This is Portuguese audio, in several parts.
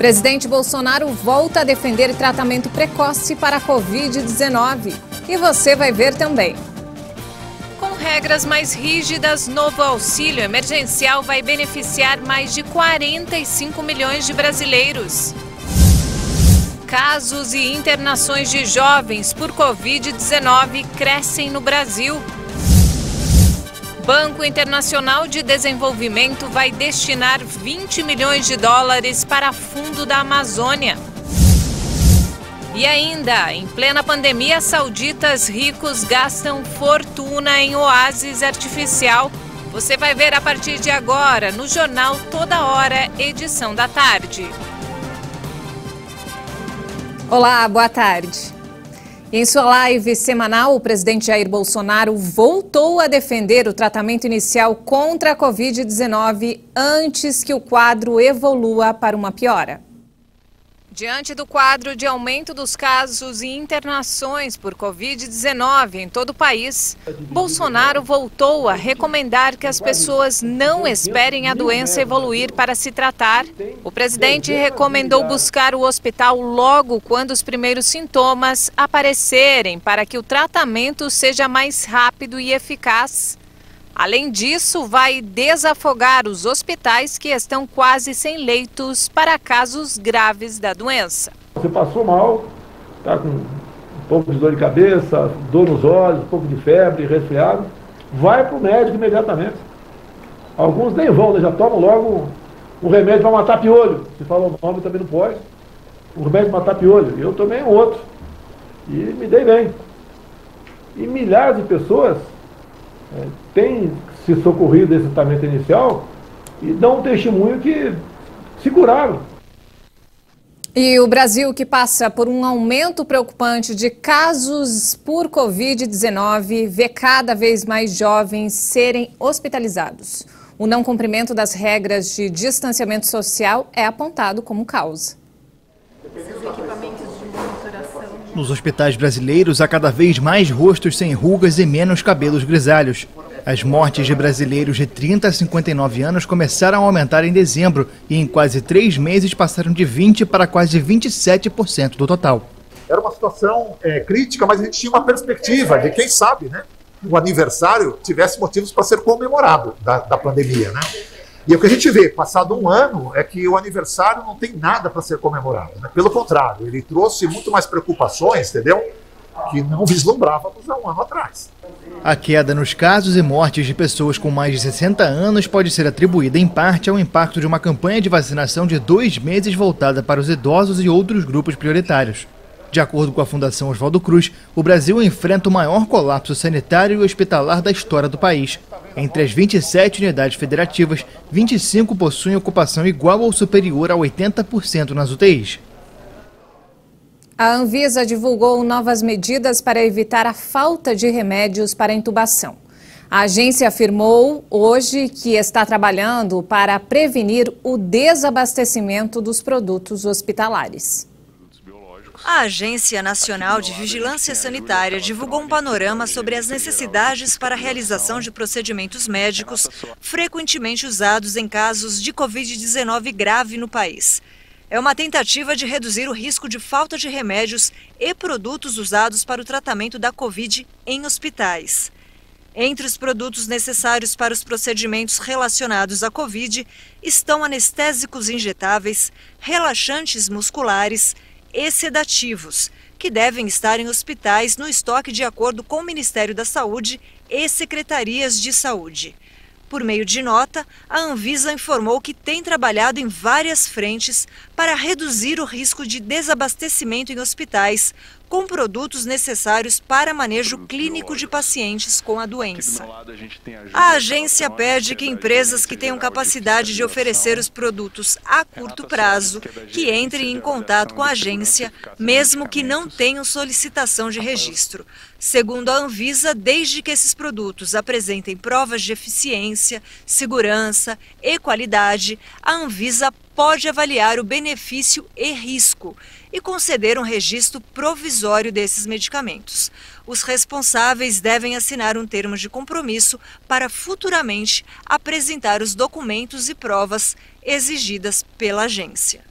Presidente Bolsonaro volta a defender tratamento precoce para a Covid-19. E você vai ver também. Com regras mais rígidas, novo auxílio emergencial vai beneficiar mais de 45 milhões de brasileiros. Casos e internações de jovens por Covid-19 crescem no Brasil. Banco Internacional de Desenvolvimento vai destinar 20 milhões de dólares para Fundo da Amazônia. E ainda, em plena pandemia, sauditas ricos gastam fortuna em oásis artificial. Você vai ver a partir de agora no Jornal Toda Hora, edição da tarde. Olá, boa tarde. Em sua live semanal, o presidente Jair Bolsonaro voltou a defender o tratamento inicial contra a Covid-19 antes que o quadro evolua para uma piora. Diante do quadro de aumento dos casos e internações por Covid-19 em todo o país, Bolsonaro voltou a recomendar que as pessoas não esperem a doença evoluir para se tratar. O presidente recomendou buscar o hospital logo quando os primeiros sintomas aparecerem para que o tratamento seja mais rápido e eficaz. Além disso, vai desafogar os hospitais que estão quase sem leitos para casos graves da doença. Você passou mal, está com um pouco de dor de cabeça, dor nos olhos, um pouco de febre, resfriado, vai para o médico imediatamente. Alguns nem vão, já tomam logo um remédio para matar piolho. Se fala o nome também não pode. Um remédio para matar piolho. Eu tomei um outro e me dei bem. E milhares de pessoas têm se socorrido desse tratamento inicial e dão um testemunho que se curaram. E o Brasil, que passa por um aumento preocupante de casos por Covid-19, vê cada vez mais jovens serem hospitalizados. O não cumprimento das regras de distanciamento social é apontado como causa. Nos hospitais brasileiros, há cada vez mais rostos sem rugas e menos cabelos grisalhos. As mortes de brasileiros de 30 a 59 anos começaram a aumentar em dezembro e em quase 3 meses passaram de 20% para quase 27% do total. Era uma situação crítica, mas a gente tinha uma perspectiva de, quem sabe, né, o aniversário tivesse motivos para ser comemorado da pandemia, né? E o que a gente vê, passado um ano, é que o aniversário não tem nada para ser comemorado, né? Pelo contrário, ele trouxe muito mais preocupações, entendeu? Que não vislumbrávamos há um ano atrás. A queda nos casos e mortes de pessoas com mais de 60 anos pode ser atribuída em parte ao impacto de uma campanha de vacinação de 2 meses voltada para os idosos e outros grupos prioritários. De acordo com a Fundação Oswaldo Cruz, o Brasil enfrenta o maior colapso sanitário e hospitalar da história do país. Entre as 27 unidades federativas, 25 possuem ocupação igual ou superior a 80% nas UTIs. A Anvisa divulgou novas medidas para evitar a falta de remédios para intubação. A agência afirmou hoje que está trabalhando para prevenir o desabastecimento dos produtos hospitalares. A Agência Nacional de Vigilância Sanitária divulgou um panorama sobre as necessidades para a realização de procedimentos médicos frequentemente usados em casos de Covid-19 grave no país. É uma tentativa de reduzir o risco de falta de remédios e produtos usados para o tratamento da Covid em hospitais. Entre os produtos necessários para os procedimentos relacionados à Covid estão anestésicos injetáveis, relaxantes musculares e sedativos, que devem estar em hospitais no estoque de acordo com o Ministério da Saúde e secretarias de saúde. Por meio de nota, a Anvisa informou que tem trabalhado em várias frentes para reduzir o risco de desabastecimento em hospitais com produtos necessários para manejo clínico de pacientes com a doença. A agência pede que empresas que tenham capacidade de oferecer os produtos a curto prazo que entrem em contato com a agência, mesmo que não tenham solicitação de registro. Segundo a Anvisa, desde que esses produtos apresentem provas de eficiência, segurança e qualidade, a Anvisa pode avaliar o benefício e risco e conceder um registro provisório desses medicamentos. Os responsáveis devem assinar um termo de compromisso para futuramente apresentar os documentos e provas exigidas pela agência.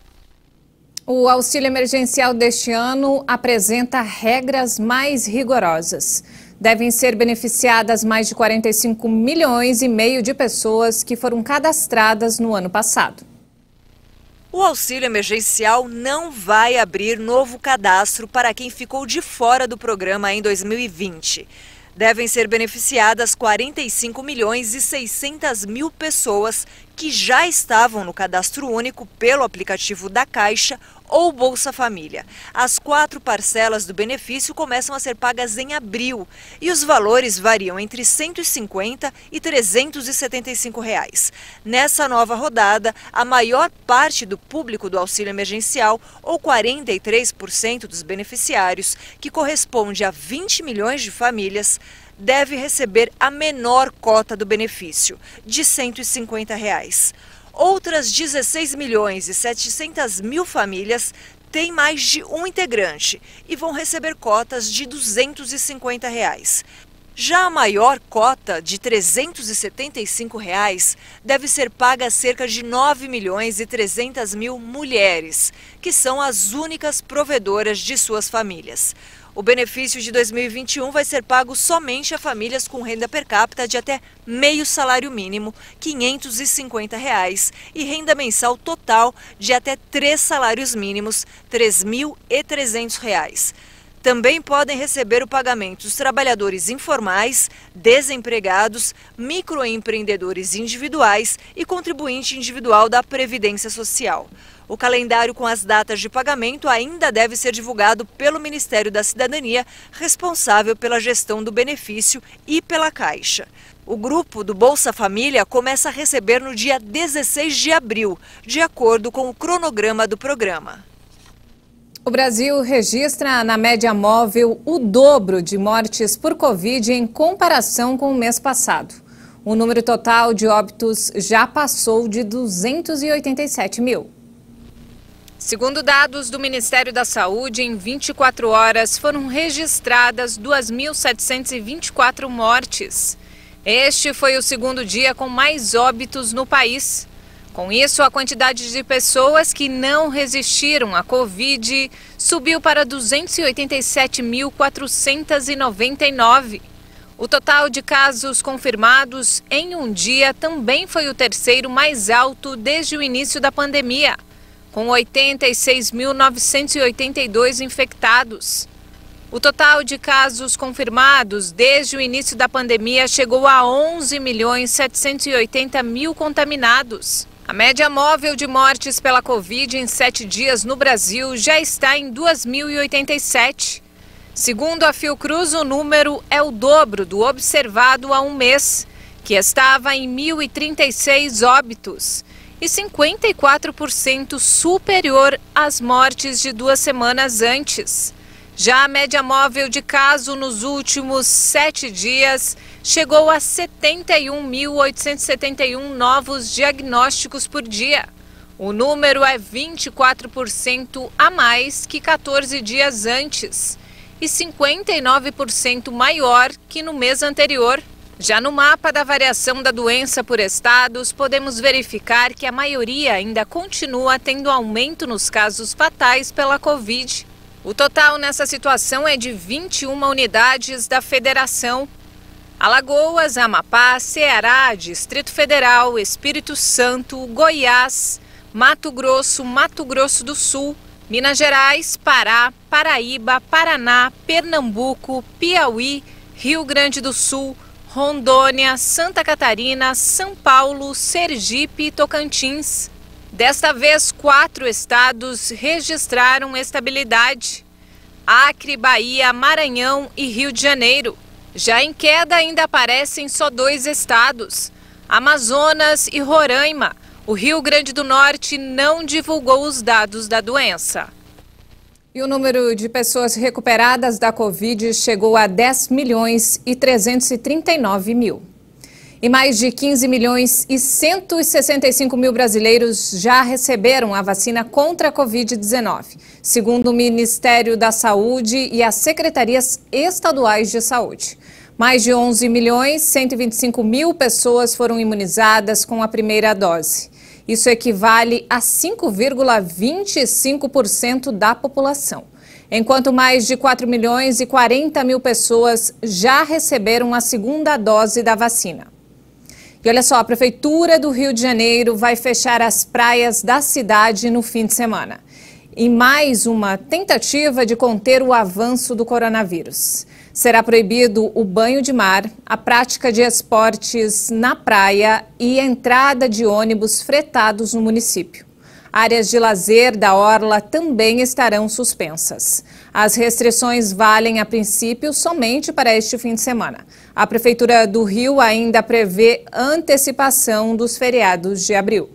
O auxílio emergencial deste ano apresenta regras mais rigorosas. Devem ser beneficiadas mais de 45 milhões e meio de pessoas que foram cadastradas no ano passado. O auxílio emergencial não vai abrir novo cadastro para quem ficou de fora do programa em 2020. Devem ser beneficiadas 45 milhões e 600 mil pessoas que já estavam no cadastro único pelo aplicativo da Caixa ou Bolsa Família. As 4 parcelas do benefício começam a ser pagas em abril e os valores variam entre R$ 150 e R$ 375 reais. Nessa nova rodada, a maior parte do público do auxílio emergencial, ou 43% dos beneficiários, que corresponde a 20 milhões de famílias, deve receber a menor cota do benefício, de R$ 150 reais. Outras 16 milhões e 700 mil famílias têm mais de um integrante e vão receber cotas de R$ 250 reais. Já a maior cota, de R$ 375 reais, deve ser paga a cerca de 9 milhões e 300 mil mulheres, que são as únicas provedoras de suas famílias. O benefício de 2021 vai ser pago somente a famílias com renda per capita de até meio salário mínimo, R$ 550 reais, e renda mensal total de até 3 salários mínimos, R$ 3.300 reais. Também podem receber o pagamento os trabalhadores informais, desempregados, microempreendedores individuais e contribuinte individual da Previdência Social. O calendário com as datas de pagamento ainda deve ser divulgado pelo Ministério da Cidadania, responsável pela gestão do benefício, e pela Caixa. O grupo do Bolsa Família começa a receber no dia 16 de abril, de acordo com o cronograma do programa. O Brasil registra na média móvel o dobro de mortes por Covid em comparação com o mês passado. O número total de óbitos já passou de 287 mil. Segundo dados do Ministério da Saúde, em 24 horas foram registradas 2.724 mortes. Este foi o segundo dia com mais óbitos no país. Com isso, a quantidade de pessoas que não resistiram à Covid subiu para 287.499. O total de casos confirmados em um dia também foi o terceiro mais alto desde o início da pandemia, com 86.982 infectados. O total de casos confirmados desde o início da pandemia chegou a 11.780.000 contaminados. A média móvel de mortes pela Covid em 7 dias no Brasil já está em 2.087. Segundo a Fiocruz, o número é o dobro do observado há um mês, que estava em 1.036 óbitos, e 54% superior às mortes de 2 semanas antes. Já a média móvel de caso nos últimos 7 dias chegou a 71.871 novos diagnósticos por dia. O número é 24% a mais que 14 dias antes e 59% maior que no mês anterior. Já no mapa da variação da doença por estados, podemos verificar que a maioria ainda continua tendo aumento nos casos fatais pela Covid. O total nessa situação é de 21 unidades da federação. Alagoas, Amapá, Ceará, Distrito Federal, Espírito Santo, Goiás, Mato Grosso do Sul, Minas Gerais, Pará, Paraíba, Paraná, Pernambuco, Piauí, Rio Grande do Sul, Rondônia, Santa Catarina, São Paulo, Sergipe e Tocantins. Desta vez, 4 estados registraram estabilidade: Acre, Bahia, Maranhão e Rio de Janeiro. Já em queda ainda aparecem só 2 estados, Amazonas e Roraima. O Rio Grande do Norte não divulgou os dados da doença. E o número de pessoas recuperadas da Covid chegou a 10.339.000. E mais de 15.165.000 brasileiros já receberam a vacina contra a Covid-19, segundo o Ministério da Saúde e as secretarias estaduais de saúde. Mais de 11.125.000 pessoas foram imunizadas com a primeira dose. Isso equivale a 5,25% da população. Enquanto mais de 4.040.000 pessoas já receberam a segunda dose da vacina. E olha só, a Prefeitura do Rio de Janeiro vai fechar as praias da cidade no fim de semana. Em mais uma tentativa de conter o avanço do coronavírus. Será proibido o banho de mar, a prática de esportes na praia e a entrada de ônibus fretados no município. Áreas de lazer da orla também estarão suspensas. As restrições valem, a princípio, somente para este fim de semana. A Prefeitura do Rio ainda prevê antecipação dos feriados de abril.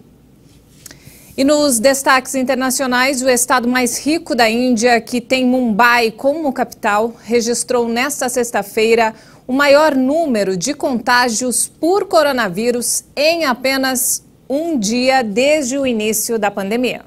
E nos destaques internacionais, o estado mais rico da Índia, que tem Mumbai como capital, registrou nesta sexta-feira o maior número de contágios por coronavírus em apenas um dia desde o início da pandemia.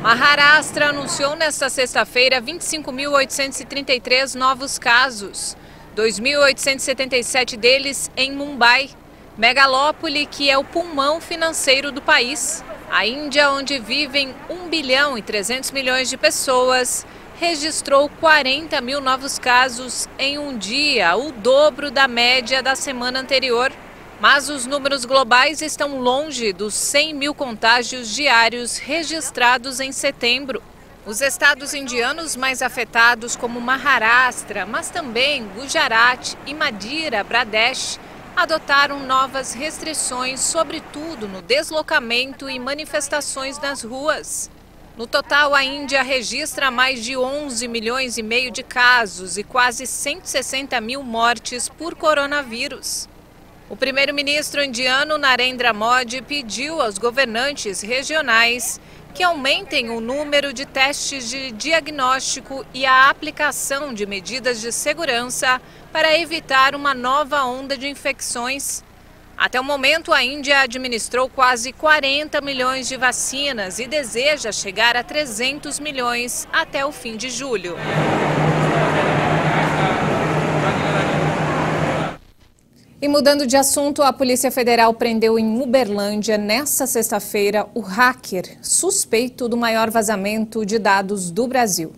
Maharashtra anunciou nesta sexta-feira 25.833 novos casos, 2.877 deles em Mumbai, megalópole que é o pulmão financeiro do país. A Índia, onde vivem 1 bilhão e 300 milhões de pessoas, registrou 40.000 novos casos em um dia, o dobro da média da semana anterior. Mas os números globais estão longe dos 100.000 contágios diários registrados em setembro. Os estados indianos mais afetados, como Maharashtra, mas também Gujarat e Madhya Pradesh, adotaram novas restrições, sobretudo no deslocamento e manifestações nas ruas. No total, a Índia registra mais de 11 milhões e meio de casos e quase 160 mil mortes por coronavírus. O primeiro-ministro indiano Narendra Modi pediu aos governantes regionais que aumentem o número de testes de diagnóstico e a aplicação de medidas de segurança para evitar uma nova onda de infecções. Até o momento, a Índia administrou quase 40 milhões de vacinas e deseja chegar a 300 milhões até o fim de julho. E mudando de assunto, a Polícia Federal prendeu em Uberlândia, nesta sexta-feira, o hacker suspeito do maior vazamento de dados do Brasil.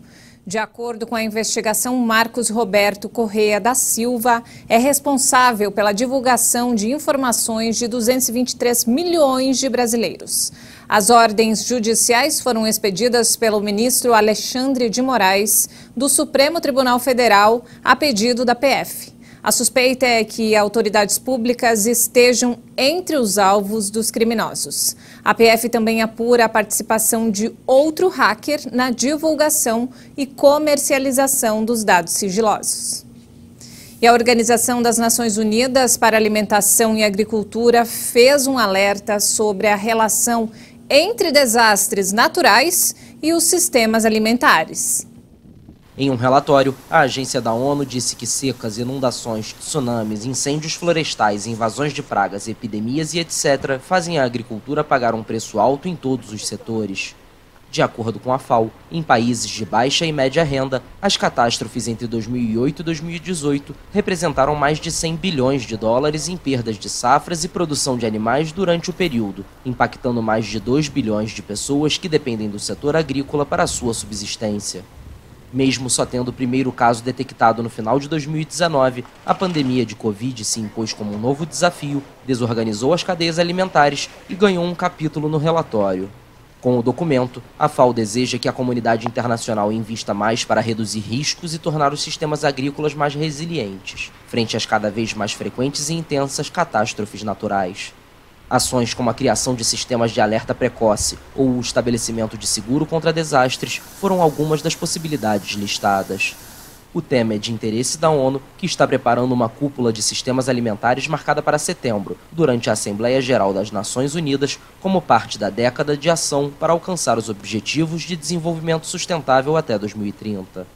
De acordo com a investigação, Marcos Roberto Correia da Silva é responsável pela divulgação de informações de 223 milhões de brasileiros. As ordens judiciais foram expedidas pelo ministro Alexandre de Moraes, do Supremo Tribunal Federal, a pedido da PF. A suspeita é que autoridades públicas estejam entre os alvos dos criminosos. A PF também apura a participação de outro hacker na divulgação e comercialização dos dados sigilosos. E a Organização das Nações Unidas para Alimentação e Agricultura fez um alerta sobre a relação entre desastres naturais e os sistemas alimentares. Em um relatório, a agência da ONU disse que secas, inundações, tsunamis, incêndios florestais, invasões de pragas, epidemias e etc. fazem a agricultura pagar um preço alto em todos os setores. De acordo com a FAO, em países de baixa e média renda, as catástrofes entre 2008 e 2018 representaram mais de 100 bilhões de dólares em perdas de safras e produção de animais durante o período, impactando mais de 2 bilhões de pessoas que dependem do setor agrícola para a sua subsistência. Mesmo só tendo o primeiro caso detectado no final de 2019, a pandemia de Covid se impôs como um novo desafio, desorganizou as cadeias alimentares e ganhou um capítulo no relatório. Com o documento, a FAO deseja que a comunidade internacional invista mais para reduzir riscos e tornar os sistemas agrícolas mais resilientes, frente às cada vez mais frequentes e intensas catástrofes naturais. Ações como a criação de sistemas de alerta precoce ou o estabelecimento de seguro contra desastres foram algumas das possibilidades listadas. O tema é de interesse da ONU, que está preparando uma cúpula de sistemas alimentares marcada para setembro, durante a Assembleia Geral das Nações Unidas, como parte da década de ação para alcançar os Objetivos de Desenvolvimento Sustentável até 2030.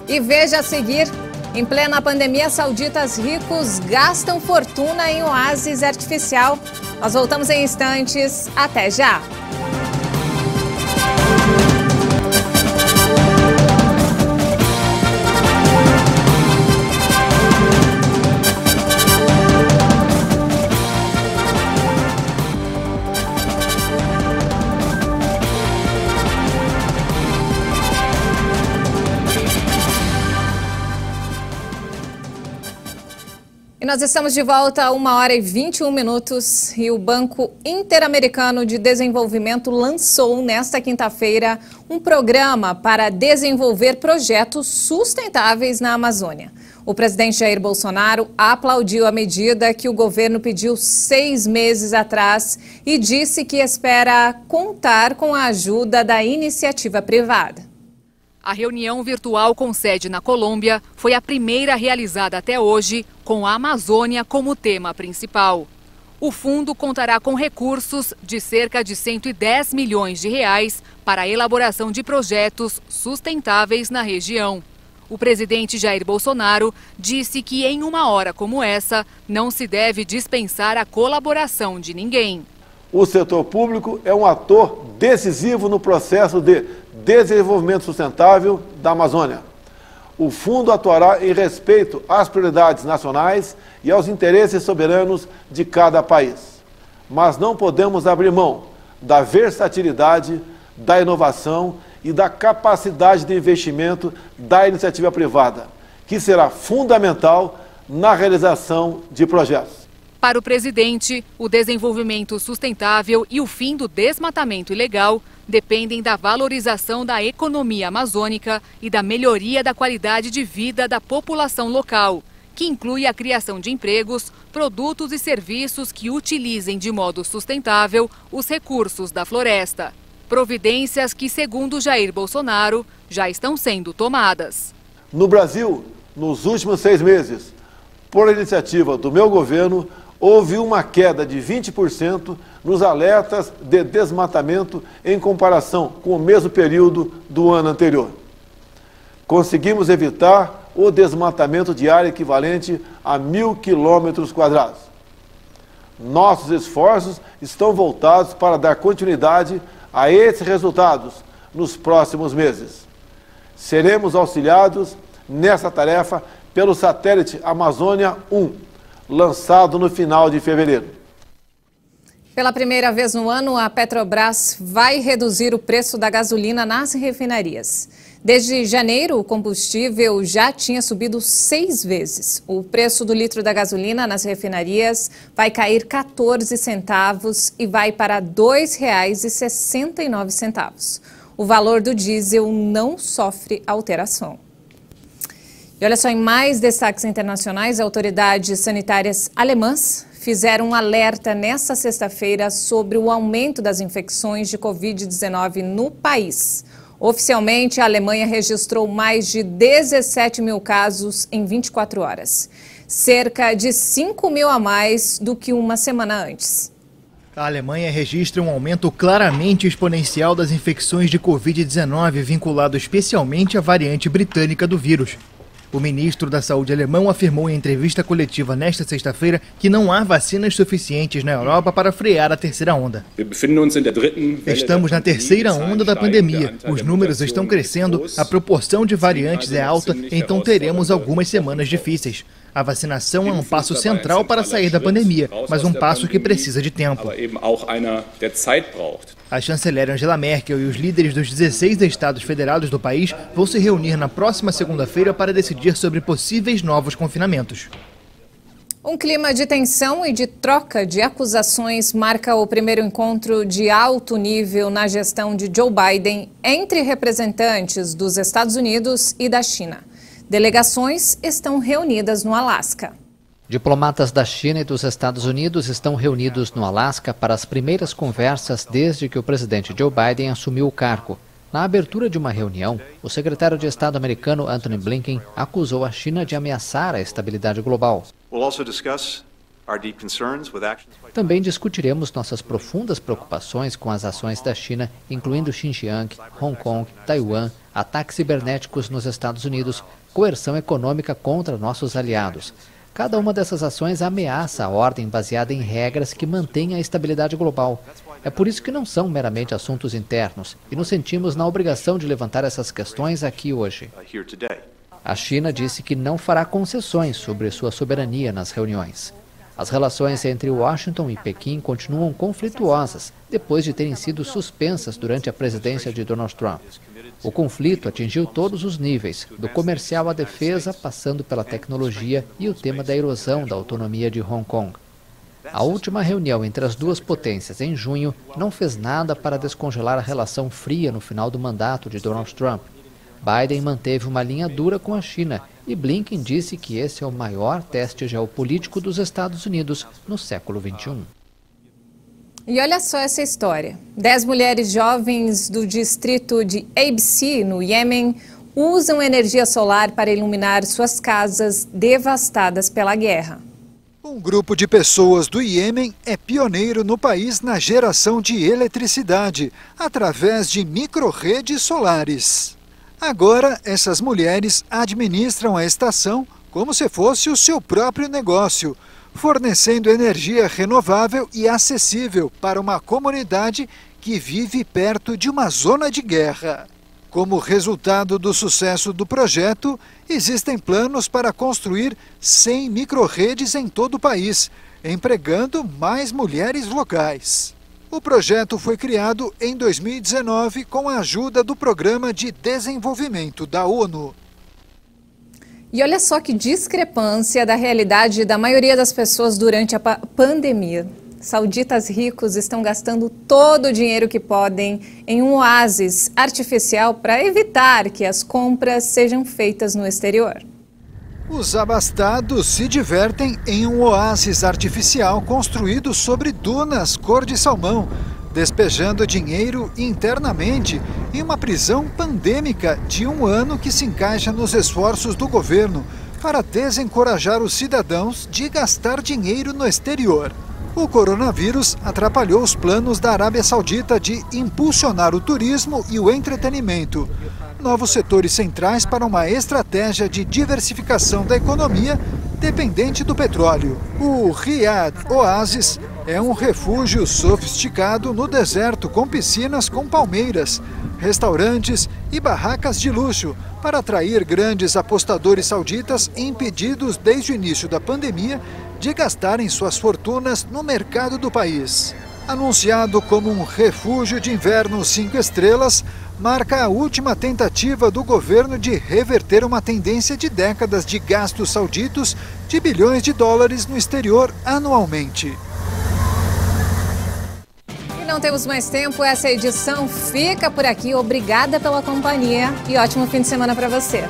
E veja a seguir. Em plena pandemia, sauditas ricos gastam fortuna em oásis artificial. Nós voltamos em instantes. Até já! E nós estamos de volta a 1h21 e o Banco Interamericano de Desenvolvimento lançou nesta quinta-feira um programa para desenvolver projetos sustentáveis na Amazônia. O presidente Jair Bolsonaro aplaudiu a medida que o governo pediu 6 meses atrás e disse que espera contar com a ajuda da iniciativa privada. A reunião virtual com sede na Colômbia foi a primeira realizada até hoje, com a Amazônia como tema principal. O fundo contará com recursos de cerca de 110 milhões de reais para a elaboração de projetos sustentáveis na região. O presidente Jair Bolsonaro disse que em uma hora como essa não se deve dispensar a colaboração de ninguém. O setor público é um ator decisivo no processo de desenvolvimento sustentável da Amazônia. O fundo atuará em respeito às prioridades nacionais e aos interesses soberanos de cada país. Mas não podemos abrir mão da versatilidade, da inovação e da capacidade de investimento da iniciativa privada, que será fundamental na realização de projetos. Para o presidente, o desenvolvimento sustentável e o fim do desmatamento ilegal dependem da valorização da economia amazônica e da melhoria da qualidade de vida da população local, que inclui a criação de empregos, produtos e serviços que utilizem de modo sustentável os recursos da floresta. Providências que, segundo Jair Bolsonaro, já estão sendo tomadas. No Brasil, nos últimos 6 meses, por iniciativa do meu governo, houve uma queda de 20% nos alertas de desmatamento em comparação com o mesmo período do ano anterior. Conseguimos evitar o desmatamento de área equivalente a 1.000 km². Nossos esforços estão voltados para dar continuidade a esses resultados nos próximos meses. Seremos auxiliados nessa tarefa pelo satélite Amazônia 1, lançado no final de fevereiro. Pela primeira vez no ano, a Petrobras vai reduzir o preço da gasolina nas refinarias. Desde janeiro, o combustível já tinha subido 6 vezes. O preço do litro da gasolina nas refinarias vai cair 14 centavos e vai para R$ 2,69. O valor do diesel não sofre alteração. E olha só, em mais destaques internacionais, autoridades sanitárias alemãs fizeram um alerta nesta sexta-feira sobre o aumento das infecções de Covid-19 no país. Oficialmente, a Alemanha registrou mais de 17 mil casos em 24 horas, cerca de 5 mil a mais do que uma semana antes. A Alemanha registra um aumento claramente exponencial das infecções de Covid-19, vinculado especialmente à variante britânica do vírus. O ministro da Saúde alemão afirmou em entrevista coletiva nesta sexta-feira que não há vacinas suficientes na Europa para frear a terceira onda. Estamos na terceira onda da pandemia. Os números estão crescendo, a proporção de variantes é alta, então teremos algumas semanas difíceis. A vacinação é um passo central para sair da pandemia, mas um passo que precisa de tempo. A chanceler Angela Merkel e os líderes dos 16 estados federados do país vão se reunir na próxima segunda-feira para decidir sobre possíveis novos confinamentos. Um clima de tensão e de troca de acusações marca o primeiro encontro de alto nível na gestão de Joe Biden entre representantes dos Estados Unidos e da China. Delegações estão reunidas no Alasca. Diplomatas da China e dos Estados Unidos estão reunidos no Alasca para as primeiras conversas desde que o presidente Joe Biden assumiu o cargo. Na abertura de uma reunião, o secretário de Estado americano Antony Blinken acusou a China de ameaçar a estabilidade global. Também discutiremos nossas profundas preocupações com as ações da China, incluindo Xinjiang, Hong Kong, Taiwan, ataques cibernéticos nos Estados Unidos, coerção econômica contra nossos aliados. Cada uma dessas ações ameaça a ordem baseada em regras que mantêm a estabilidade global. É por isso que não são meramente assuntos internos e nos sentimos na obrigação de levantar essas questões aqui hoje. A China disse que não fará concessões sobre sua soberania nas reuniões. As relações entre Washington e Pequim continuam conflituosas, depois de terem sido suspensas durante a presidência de Donald Trump. O conflito atingiu todos os níveis, do comercial à defesa, passando pela tecnologia e o tema da erosão da autonomia de Hong Kong. A última reunião entre as duas potências, em junho, não fez nada para descongelar a relação fria no final do mandato de Donald Trump. Biden manteve uma linha dura com a China e Blinken disse que esse é o maior teste geopolítico dos Estados Unidos no século XXI. E olha só essa história. 10 mulheres jovens do distrito de ABC, no Iêmen, usam energia solar para iluminar suas casas devastadas pela guerra. Um grupo de pessoas do Iêmen é pioneiro no país na geração de eletricidade, através de micro-redes solares. Agora, essas mulheres administram a estação como se fosse o seu próprio negócio, fornecendo energia renovável e acessível para uma comunidade que vive perto de uma zona de guerra. Como resultado do sucesso do projeto, existem planos para construir 100 micro-redes em todo o país, empregando mais mulheres locais. O projeto foi criado em 2019 com a ajuda do Programa de Desenvolvimento da ONU. E olha só que discrepância da realidade da maioria das pessoas durante a pandemia. Sauditas ricos estão gastando todo o dinheiro que podem em um oásis artificial para evitar que as compras sejam feitas no exterior. Os abastados se divertem em um oásis artificial construído sobre dunas cor de salmão, despejando dinheiro internamente em uma prisão pandêmica de 1 ano que se encaixa nos esforços do governo para desencorajar os cidadãos de gastar dinheiro no exterior. O coronavírus atrapalhou os planos da Arábia Saudita de impulsionar o turismo e o entretenimento, novos setores centrais para uma estratégia de diversificação da economia dependente do petróleo. O Riyadh Oasis é um refúgio sofisticado no deserto com piscinas com palmeiras, restaurantes e barracas de luxo para atrair grandes apostadores sauditas impedidos desde o início da pandemia de gastarem suas fortunas no mercado do país. Anunciado como um refúgio de inverno 5 estrelas, marca a última tentativa do governo de reverter uma tendência de décadas de gastos sauditos de bilhões de dólares no exterior anualmente. E não temos mais tempo, essa edição fica por aqui. Obrigada pela companhia e ótimo fim de semana para você.